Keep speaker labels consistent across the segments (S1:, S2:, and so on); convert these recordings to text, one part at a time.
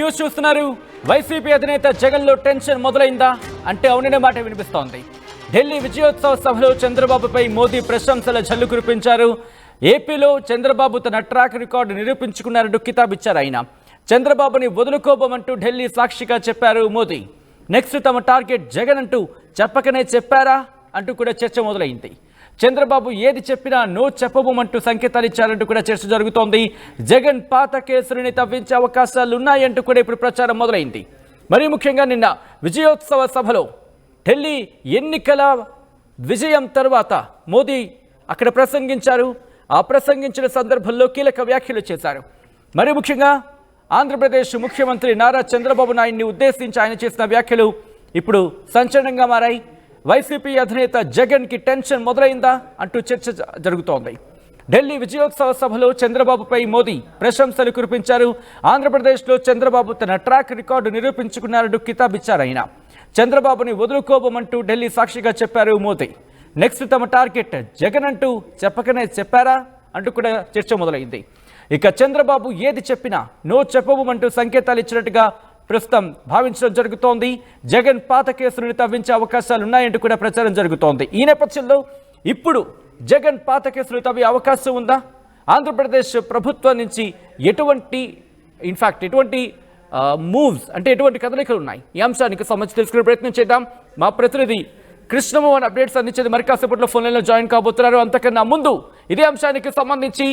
S1: News చూస్తున్నారు. YCP అధినేత జగన్ లో టెన్షన్ మొదలైందా అంటే అవుననే మాట వినిపిస్తోంది. ఢిల్లీ విజయోత్సవ సభలో చంద్రబాబుపై మోదీ ప్రశంసల జల్లు కురిపించారు. ఏపీలో చంద్రబాబు తన ట్రాక్ రికార్డు నిరూపించుకున్నారంటూ కితాబిచ్చారు ఆయన. చంద్రబాబుని వదులుకోబోమంటూ ఢిల్లీ సాక్షిగా చెప్పారు మోదీ. నెక్స్ట్ తమ టార్గెట్ జగన్ అంటూ చెప్పకనే చెప్పారా అంటూ కూడా చర్చ మొదలైంది. చంద్రబాబు ఏది చెప్పినా నో చెప్పబోమంటూ సంకేతాలు ఇచ్చారంటూ కూడా చర్చ జరుగుతోంది. జగన్ పాత కేసులని తవ్వించే అవకాశాలు ఉన్నాయంటూ కూడా ఇప్పుడు ప్రచారం మొదలైంది. మరీ ముఖ్యంగా నిన్న విజయోత్సవ సభలో ఢిల్లీ ఎన్నికల విజయం తర్వాత మోదీ అక్కడ ప్రసంగించారు. ఆ ప్రసంగించిన సందర్భంలో కీలక వ్యాఖ్యలు చేశారు. మరీ ముఖ్యంగా ఆంధ్రప్రదేశ్ ముఖ్యమంత్రి నారా చంద్రబాబు నాయుడిని ఉద్దేశించి ఆయన చేసిన వ్యాఖ్యలు ఇప్పుడు సంచలనంగా మారాయి. వైసీపీ అధినేత జగన్ కి టెన్షన్ మొదలైందా అంటూ చర్చ జరుగుతోంది. ఢిల్లీ విజయోత్సవ సభలో చంద్రబాబుపై మోదీ ప్రశంసలు కురిపించారు. ఆంధ్రప్రదేశ్లో చంద్రబాబు తన ట్రాక్ రికార్డు నిరూపించుకున్నారంటూ కితాబిచ్చారు ఆయన. చంద్రబాబుని వదులుకోబోమంటూ ఢిల్లీ సాక్షిగా చెప్పారు మోదీ. నెక్స్ట్ తమ టార్గెట్ జగన్ అంటూ చెప్పకనే చెప్పారా అంటూ కూడా చర్చ మొదలైంది. ఇక చంద్రబాబు ఏది చెప్పినా నో చెప్పబోమంటూ సంకేతాలు ఇచ్చినట్టుగా ప్రస్తుతం భావించడం జరుగుతోంది. జగన్ పాత కేసులను తవ్వించే అవకాశాలు ఉన్నాయంటూ కూడా ప్రచారం జరుగుతోంది. ఈ నేపథ్యంలో ఇప్పుడు జగన్ పాత కేసులు తవ్వే అవకాశం ఉందా? ఆంధ్రప్రదేశ్ ప్రభుత్వం నుంచి ఎటువంటి మూవ్స్ అంటే ఎటువంటి కదలికలు ఉన్నాయి? ఈ అంశానికి సంబంధించి తెలుసుకునే ప్రయత్నం చేద్దాం. మా ప్రతినిధి కృష్ణమోహన్ అప్డేట్స్ అందించేది మరి కాసేపట్లో ఫోన్ లైన్లో జాయిన్ కాబోతున్నారు. అంతకన్నా ముందు ఇదే అంశానికి సంబంధించి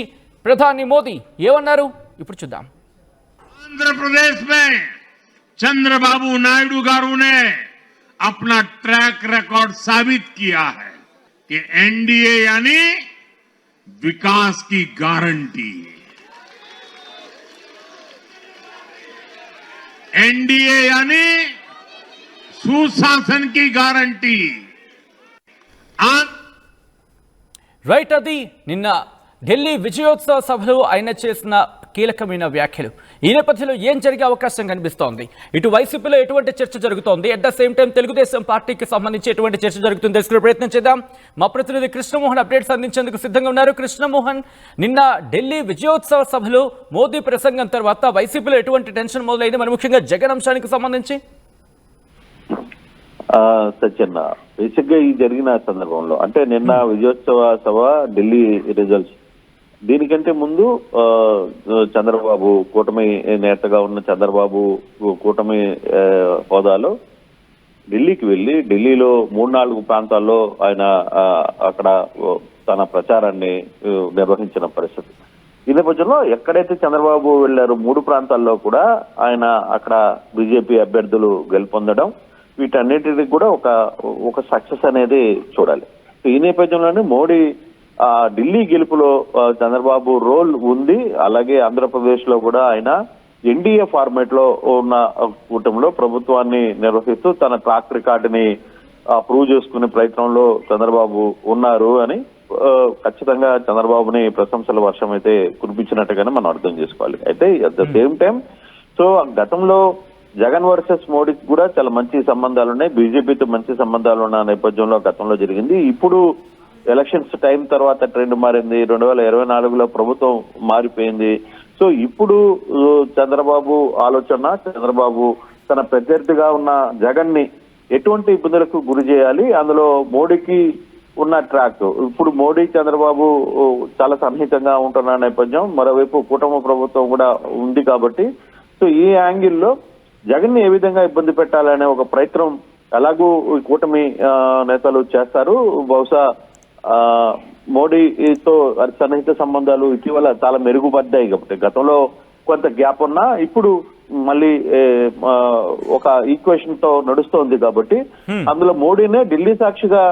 S1: ప్రధాని మోదీ ఏమన్నారు ఇప్పుడు చూద్దాం.
S2: ఆంధ్రప్రదేశ్ में चंद्रबाबू नायडू गारू ने अपना ट्रैक रिकॉर्ड साबित किया है कि एनडीए यानी विकास की गारंटी, एनडीए यानी सुशासन की गारंटी।
S1: రైట్, అది నిన్న ఢిల్లీ విజయోత్సవ సభలో ఆయన చేసిన కీలకమైన వ్యాఖ్యలు. ఈ నేపథ్యంలో ఏం జరిగే అవకాశం కనిపిస్తోంది? ఇటు వైసీపీలో ఎటువంటి చర్చ జరుగుతోంది, at the same time Telugu Desam పార్టీకి సంబంధించి ఎటువంటి చర్చ జరుగుతుంది తెలుసుకునే ప్రయత్నం చేద్దాం. మా ప్రతినిధి కృష్ణమోహన్ అప్డేట్స్ అందించేందుకు సిద్ధంగా ఉన్నారు. కృష్ణమోహన్, నిన్న ఢిల్లీ విజయోత్సవ సభలో మోదీ ప్రసంగం తర్వాత వైసీపీలో ఎటువంటి టెన్షన్ మొదలైంది, మరి ముఖ్యంగా జగన్ అంశానికి సంబంధించి?
S3: సత్యన్న, బేసిక్ గా ఈ జరిగిన సందర్భంలో అంటే నిన్న విజయోత్సవ సభ ఢిల్లీ రిజల్ట్స్, దీనికంటే ముందు చంద్రబాబు కూటమి నేతగా ఉన్న చంద్రబాబు కూటమి హోదాలో ఢిల్లీకి వెళ్లి ఢిల్లీలో 3-4 ప్రాంతాల్లో ఆయన అక్కడ తన ప్రచారాన్ని నిర్వహించిన పరిస్థితి. ఈ నేపథ్యంలో ఎక్కడైతే చంద్రబాబు వెళ్లారో 3 ప్రాంతాల్లో కూడా ఆయన అక్కడ బీజేపీ అభ్యర్థులు గెలుపొందడం, వీటన్నిటికీ కూడా ఒక సక్సెస్ అనేది చూడాలి. ఈ నేపథ్యంలోనే మోడీ ఢిల్లీ గెలుపులో చంద్రబాబు రోల్ ఉంది. అలాగే ఆంధ్రప్రదేశ్ లో కూడా ఆయన ఎన్డీఏ ఫార్మేట్ లో ఉన్న కూటమిలో ప్రభుత్వాన్ని నిర్వహిస్తూ తన ట్రాక్ రికార్డుని ప్రూవ్ చేసుకునే ప్రయత్నంలో చంద్రబాబు ఉన్నారు అని ఖచ్చితంగా చంద్రబాబుని ప్రశంసల వర్షం అయితే కురిపించినట్టుగానే మనం అర్థం చేసుకోవాలి. అయితే అట్ ద సేమ్ టైం గతంలో జగన్ వర్సెస్ మోడీకి కూడా చాలా మంచి సంబంధాలు ఉన్నాయి, బీజేపీతో మంచి సంబంధాలు ఉన్న నేపథ్యంలో గతంలో జరిగింది. ఇప్పుడు ఎలక్షన్స్ టైం తర్వాత ట్రెండ్ మారింది. 2024లో ప్రభుత్వం మారిపోయింది. సో ఇప్పుడు చంద్రబాబు ఆలోచన, చంద్రబాబు తన ప్రత్యర్థిగా ఉన్న జగన్ ని ఎటువంటి ఇబ్బందులకు గురి చేయాలి, అందులో మోడీకి ఉన్న ట్రాక్, ఇప్పుడు మోడీ చంద్రబాబు చాలా సన్నిహితంగా ఉంటున్న నేపథ్యం, మరోవైపు కూటమి ప్రభుత్వం కూడా ఉంది కాబట్టి సో ఈ యాంగిల్లో జగన్ ని ఏ విధంగా ఇబ్బంది పెట్టాలనే ఒక ప్రయత్నం ఎలాగూ కూటమి నేతలు చేస్తారు. బహుశా మోడీతో సన్నిహిత సంబంధాలు ఇటీవల చాలా మెరుగుపడ్డాయి కాబట్టి గతంలో కొంత గ్యాప్ ఉన్నా ఇప్పుడు మళ్ళీ ఒక ఈక్వేషన్ తో నడుస్తోంది కాబట్టి అందులో మోడీనే ఢిల్లీ సాక్షిగా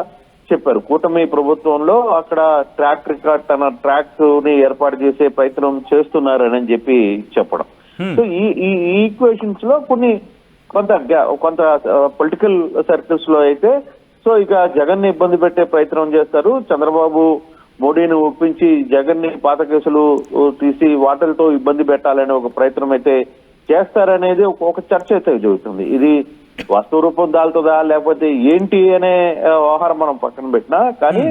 S3: చెప్పారు కూటమి ప్రభుత్వంలో అక్కడ ట్రాక్ రికార్డ్ తన ట్రాక్ ని ఏర్పాటు చేసే ప్రయత్నం చేస్తున్నారని చెప్పి చెప్పడం. సో ఈ ఈక్వేషన్స్ లో కొంత పొలిటికల్ సర్కిల్స్ లో అయితే సో ఇక జగన్ ని ఇబ్బంది పెట్టే ప్రయత్నం చేస్తారు. చంద్రబాబు మోడీని ఒప్పించి జగన్ ని పాత కేసులు తీసి వాటిలతో ఇబ్బంది పెట్టాలనే ఒక ప్రయత్నం అయితే చేస్తారనేది ఒక చర్చ అయితే జరుగుతుంది. ఇది వాస్తవ రూపం దాల్తుందా లేకపోతే ఏంటి అనే వ్యవహారం మనం పక్కన పెట్టినా కానీ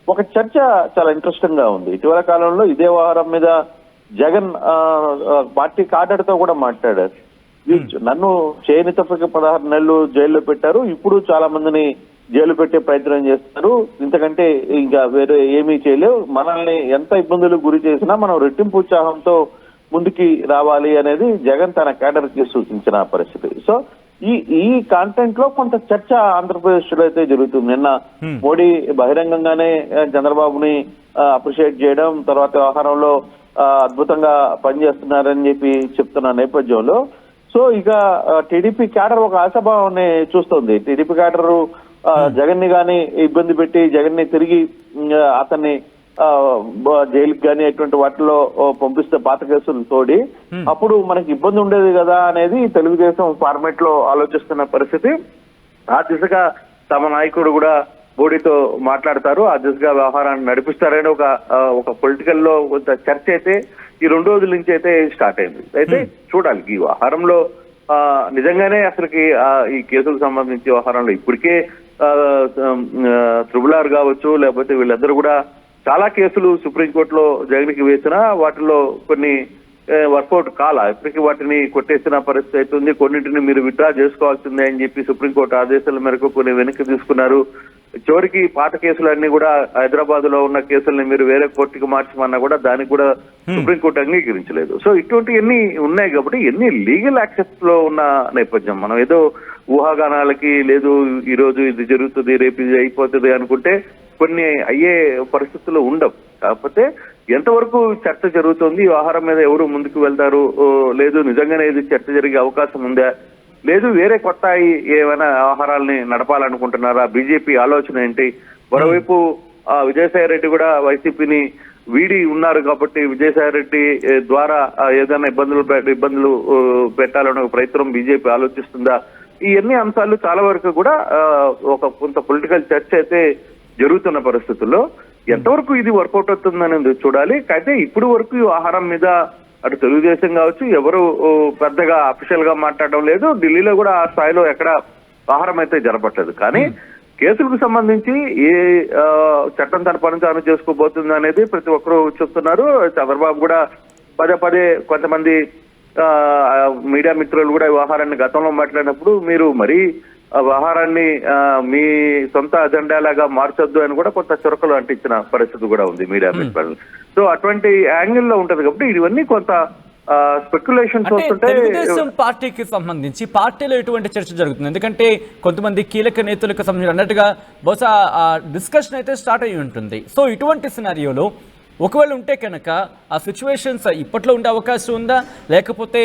S3: ఒక చర్చ చాలా ఇంట్రెస్టింగ్ గా ఉంది. ఇటీవల కాలంలో ఇదే వ్యవహారం మీద జగన్ పార్టీ కార్డర్తో కూడా మాట్లాడారు. నన్ను చేయని తప్పకి 16 నెలలు జైల్లో పెట్టారు, ఇప్పుడు చాలా మందిని జైలు పెట్టే ప్రయత్నం చేస్తున్నారు, ఇంతకంటే ఇంకా వేరే ఏమీ చేయలేవు, మనల్ని ఎంత ఇబ్బందులు గురి చేసినా మనం రెట్టింపు ఉత్సాహంతో ముందుకి రావాలి అనేది జగన్ తన కేడర్ కి సూచించిన పరిస్థితి. సో ఈ కాంటెంట్ లో కొంత చర్చ ఆంధ్రప్రదేశ్ లో అయితే జరుగుతుంది. నిన్న మోడీ బహిరంగంగానే చంద్రబాబుని అప్రిషియేట్ చేయడం, తర్వాత వ్యవహారంలో అద్భుతంగా పనిచేస్తున్నారని చెప్పి చెప్తున్న నేపథ్యంలో సో ఇక టీడీపీ క్యాడర్ ఒక ఆశాభావాన్ని చూస్తుంది. టీడీపీ క్యాడర్ జగన్ ని గాని ఇబ్బంది పెట్టి జగన్ ని తిరిగి అతన్ని జైలుకి గాని ఎటువంటి వాటిలో పంపిస్తే పాత కేసులు తోడి అప్పుడు మనకి ఇబ్బంది ఉండేది కదా అనేది తెలుగుదేశం ఫార్మేట్ లో ఆలోచిస్తున్న పరిస్థితి. ఆ దిశగా తమ నాయకుడు కూడా మోడీతో మాట్లాడతారు, ఆ దిశగా వ్యవహారాన్ని నడిపిస్తారని ఒక పొలిటికల్ లో కొంత చర్చ అయితే ఈ 2 రోజుల నుంచి అయితే స్టార్ట్ అయింది. అయితే చూడాలి ఈ వ్యవహారంలో నిజంగానే అసలుకి ఈ కేసులకు సంబంధించి వ్యవహారంలో ఇప్పటికే త్రిబుల్ కావచ్చు, లేకపోతే వీళ్ళందరూ కూడా చాలా కేసులు సుప్రీంకోర్టులో జగన్కి వేసినా వాటిలో కొన్ని వర్కౌట్ కాల, ఇప్పటికీ వాటిని కొట్టేసిన పరిస్థితి అవుతుంది. కొన్నింటిని మీరు విత్డ్రా చేసుకోవాల్సిందే అని చెప్పి సుప్రీంకోర్టు ఆదేశాల మేరకు కొన్ని వెనక్కి తీసుకున్నారు. చివరికి పాత కేసులన్నీ కూడా హైదరాబాద్ లో ఉన్న కేసుల్ని మీరు వేరే కోర్టుకి మార్చమన్నా కూడా దానికి కూడా సుప్రీంకోర్టు అంగీకరించలేదు. సో ఇటువంటి ఎన్ని ఉన్నాయి కాబట్టి ఎన్ని లీగల్ యాక్సెస్ లో ఉన్న నేపథ్యం, మనం ఏదో ఊహాగానాలకి లేదు ఈ రోజు ఇది జరుగుతుంది రేపు ఇది అయిపోతుంది అనుకుంటే కొన్ని అయ్యే పరిస్థితులు ఉండవు. కాకపోతే ఎంతవరకు చర్చ జరుగుతుంది, ఈ వ్యవహారం మీద ఎవరు ముందుకు వెళ్తారు, లేదు నిజంగానే ఇది చర్చ జరిగే అవకాశం ఉందా, లేదు వేరే కొత్త ఏమైనా వ్యవహారాలని నడపాలనుకుంటున్నారా, బీజేపీ ఆలోచన ఏంటి. మరోవైపు విజయసాయి రెడ్డి కూడా వైసీపీని వీడి ఉన్నారు కాబట్టి విజయసాయి రెడ్డి ద్వారా ఏదైనా ఇబ్బందులు పెట్టాలనే ఒక ప్రయత్నం బీజేపీ ఆలోచిస్తుందా, ఈ అన్ని అంశాలు చాలా వరకు కూడా కొంత పొలిటికల్ చర్చ అయితే జరుగుతున్న పరిస్థితుల్లో ఎంతవరకు ఇది వర్కౌట్ అవుతుందనేది చూడాలి. అయితే ఇప్పుడు వరకు ఈ ఆహారం మీద అటు తెలుగుదేశం కావచ్చు ఎవరు పెద్దగా అఫీషియల్ గా మాట్లాడడం లేదు, ఢిల్లీలో కూడా ఆ స్థాయిలో ఎక్కడ ఆహారం అయితే జరపట్లేదు. కానీ కేసులకు సంబంధించి ఏ చట్టం తన పని తాను చేసుకోబోతుంది అనేది ప్రతి ఒక్కరూ చెప్తున్నారు. చంద్రబాబు కూడా పదే కొంతమంది మీడియా మిత్రులు కూడా వ్యవహారాన్ని గతంలో మాట్లాడినప్పుడు మీరు మరీ వ్యవహారాన్ని మీ సొంత అజెండా లాగా మార్చొద్దు అని కూడా కొంత చురకలు అంటించిన పరిస్థితి కూడా ఉంది మీడియా మిత్రులు. సో అటువంటి యాంగిల్ లో ఉంటది కాబట్టి ఇవన్నీ కొంత స్పెక్యులేషన్స్ వస్తుంటే
S1: తెలుగుదేశం పార్టీకి సంబంధించి పార్టీలో ఎటువంటి చర్చ జరుగుతుంది, ఎందుకంటే కొంతమంది కీలక నేతలకు సంబంధించి అన్నట్టుగా బహుశా డిస్కషన్ అయితే స్టార్ట్ అయి ఉంటుంది. సో ఇటువంటి సినారియోలో ఒకవేళ ఉంటే కనుక ఆ సిచ్యువేషన్స్ ఇప్పట్లో ఉండే అవకాశం ఉందా, లేకపోతే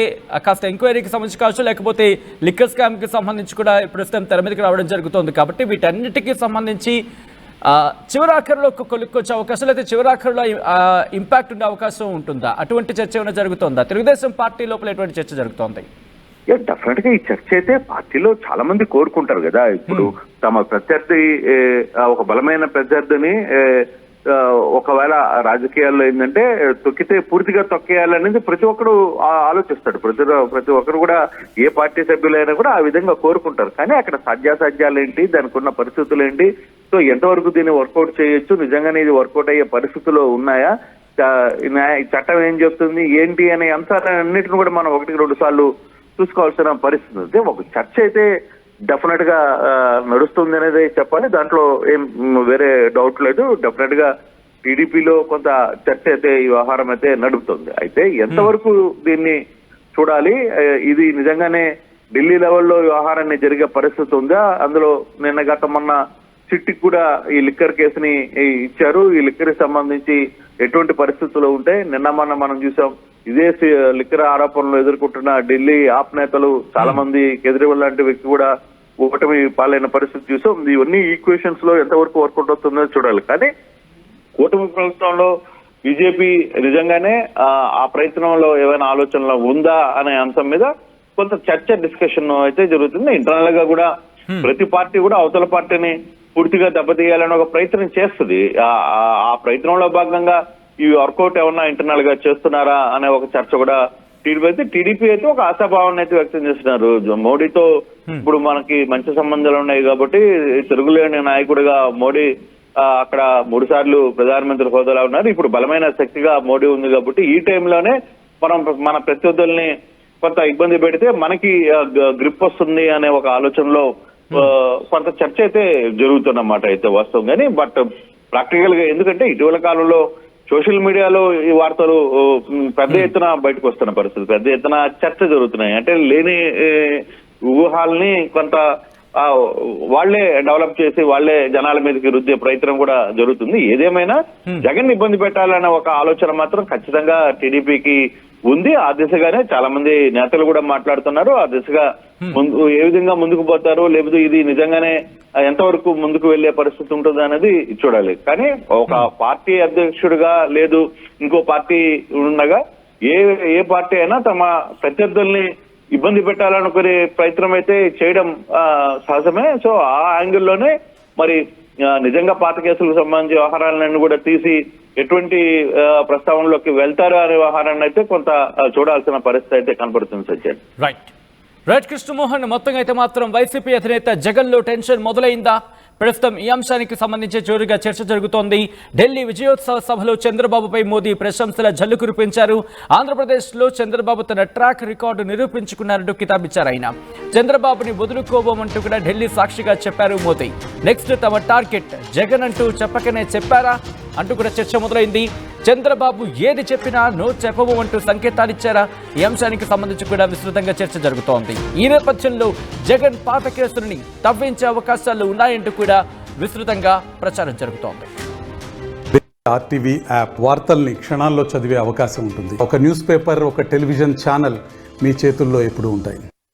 S1: కాస్త ఎంక్వైరీకి సంబంధించి కావచ్చు, లేకపోతే లిక్కర్ స్కామ్కి సంబంధించి కూడా ప్రస్తుతం తెర మీదకి రావడం జరుగుతుంది. కాబట్టి వీటన్నిటికీ సంబంధించి చివరాఖరులో కొలుక్కొచ్చే అవకాశం, లేకపోతే చివరాఖరులో ఇంపాక్ట్ ఉండే అవకాశం ఉంటుందా, అటువంటి చర్చ ఏమైనా జరుగుతుందా తెలుగుదేశం పార్టీ లోపల ఎటువంటి చర్చ జరుగుతోంది?
S3: డెఫినెట్ గా ఈ చర్చ అయితే పార్టీలో చాలా మంది కోరుకుంటారు కదా. ఇప్పుడు తమ ప్రత్యర్థి ఒక బలమైన ప్రత్యర్థిని ఒకవేళ రాజకీయాల్లో ఏంటంటే తొక్కితే పూర్తిగా తొక్కేయాలనేది ప్రతి ఒక్కరు ఆలోచిస్తాడు. ప్రతి ఒక్కరు కూడా ఏ పార్టీ సభ్యులైనా కూడా ఆ విధంగా కోరుకుంటారు. కానీ అక్కడ సాధ్యాసాధ్యాలు ఏంటి, దానికి ఉన్న పరిస్థితులు ఏంటి, సో ఎంతవరకు దీన్ని వర్కౌట్ చేయొచ్చు, నిజంగానే ఇది వర్కౌట్ అయ్యే పరిస్థితులు ఉన్నాయా, చట్టం ఏం చెప్తుంది ఏంటి అనే అంశాలన్నింటిని కూడా మనం 1-2 సార్లు చూసుకోవాల్సిన పరిస్థితి ఉంది. ఒక చర్చ అయితే డెఫినెట్ గా నడుస్తుంది అనేది చెప్పాలి, దాంట్లో ఏం వేరే డౌట్ లేదు. డెఫినెట్ గా టీడీపీలో కొంత చర్చ అయితే ఈ వ్యవహారం అయితే నడుపుతుంది. అయితే ఎంతవరకు దీన్ని చూడాలి, ఇది నిజంగానే ఢిల్లీ లెవెల్లో వ్యవహారాన్ని జరిగే పరిస్థితి ఉందా, అందులో నిన్న మొన్న సిట్కి కూడా ఈ లిక్కర్ కేసుని ఇచ్చారు. ఈ లిక్కర్ సంబంధించి ఎటువంటి పరిస్థితులు ఉంటే నిన్న మొన్న మనం చూసాం, ఇదే లిక్కర్ ఆరోపణలు ఎదుర్కొంటున్న ఢిల్లీ ఆప్ నేతలు చాలా మంది, కేజ్రీవాల్ లాంటి వ్యక్తి కూడా ఓటమి పాలైన పరిస్థితి చూసాం. ఇవన్నీ ఈక్వేషన్స్ లో ఎంతవరకు వర్కౌట్ అవుతుందో చూడాలి. కానీ కూటమి ప్రభుత్వంలో బీజేపీ నిజంగానే ఆ ప్రయత్నంలో ఏమైనా ఆలోచనలో ఉందా అనే అంశం మీద కొంత చర్చ డిస్కషన్ అయితే జరుగుతుంది. ఇంటర్నల్ గా కూడా ప్రతి పార్టీ కూడా అవతల పార్టీని పూర్తిగా దెబ్బతీయాలని ఒక ప్రయత్నం చేస్తుంది. ఆ ప్రయత్నంలో భాగంగా ఈ వర్కౌట్ ఏమన్నా ఇంటర్నల్ గా చేస్తున్నారా అనే ఒక చర్చ కూడా టీడీపీ అయితే ఒక ఆశాభావాన్ని అయితే వ్యక్తం చేస్తున్నారు. మోడీతో ఇప్పుడు మనకి మంచి సంబంధాలు ఉన్నాయి కాబట్టి తిరుగులేని నాయకుడిగా మోడీ అక్కడ 3 సార్లు ప్రధానమంత్రి హోదాలో ఉన్నారు. ఇప్పుడు బలమైన శక్తిగా మోడీ ఉంది కాబట్టి ఈ టైంలోనే మనం మన ప్రత్యర్థుల్ని కొంత ఇబ్బంది పెడితే మనకి గ్రిప్ వస్తుంది అనే ఒక ఆలోచనలో కొంత చర్చ అయితే జరుగుతున్నమాట అయితే వాస్తవం. కానీ బట్ ప్రాక్టికల్ గా ఎందుకంటే ఇటీవల కాలంలో సోషల్ మీడియాలో ఈ వార్తలు పెద్ద ఎత్తున బయటకు వస్తున్న పరిస్థితి, పెద్ద ఎత్తున చర్చ జరుగుతున్నాయి. అంటే లేని ఊహాల్ని కొంత వాళ్లే డెవలప్ చేసి వాళ్లే జనాల మీదకి రుద్దే ప్రయత్నం కూడా జరుగుతుంది. ఏదేమైనా జగన్ ఇబ్బంది పెట్టాలన్న ఒక ఆలోచన మాత్రం ఖచ్చితంగా టీడీపీకి ఉంది. ఆ దిశగానే చాలా మంది నేతలు కూడా మాట్లాడుతున్నారు. ఆ దిశగా ఏ విధంగా ముందుకు పోతారు, లేకపోతే ఇది నిజంగానే ఎంతవరకు ముందుకు వెళ్లే పరిస్థితి ఉంటుంది అనేది చూడాలి. కానీ ఒక పార్టీ అధ్యక్షుడిగా లేదు ఇంకో పార్టీ ఉండగా ఏ పార్టీ అయినా తమ ప్రత్యర్థుల్ని ఇబ్బంది పెట్టాలనుకునే ప్రయత్నం అయితే చేయడం సహజమే. సో ఆ యాంగిల్లోనే మరి నిజంగా పాత కేసులకు సంబంధించి వ్యవహారాలన్నీ కూడా తీసి ఎటువంటి ప్రస్తావనలోకి వెళ్తారు అనే వ్యవహారాన్ని అయితే కొంత చూడాల్సిన పరిస్థితి అయితే కనపడుతుంది సజ్జన్.
S1: రైట్ కృష్ణమోహన్, మొత్తంగా అయితే మాత్రం వైసీపీ అధినేత జగన్ లో టెన్షన్ మొదలైందా? ప్రస్తుతం ఈ అంశానికి సంబంధించి జోరుగా చర్చ జరుగుతోంది. ఢిల్లీ విజయోత్సవ సభలో చంద్రబాబుపై మోదీ ప్రశంసల జల్లు కురిపించారు. ఆంధ్రప్రదేశ్లో చంద్రబాబు తన ట్రాక్ రికార్డు నిరూపించుకున్నారంటూ కితాబిచ్చారు. ఆయన చంద్రబాబుని వదులుకోబోమంటూ కూడా ఢిల్లీ సాక్షిగా చెప్పారు మోదీ. నెక్స్ట్ తమ టార్గెట్ జగన్ అంటూ చెప్పకనే చెప్పారా అంటూ కూడా చర్చ మొదలైంది. చంద్రబాబు ఏది చెప్పినా నో చెప్పము అంటూ సంకేతాలిచ్చారా? ఈ అంశానికి సంబంధించి కూడా విస్తృతంగా చర్చ జరుగుతోంది. ఈ నేపథ్యంలో జగన్ పాత కేసులని తవ్వించే అవకాశాలు ఉన్నాయంటూ కూడా విస్తృతంగా ప్రచారం జరుగుతోంది.
S4: ఆర్టీవీ యాప్ వార్తల్ని క్షణాల్లో చదివే అవకాశం ఉంటుంది. ఒక న్యూస్ పేపర్, ఒక టెలివిజన్ ఛానల్ మీ చేతుల్లో ఎప్పుడూ ఉంటాయి.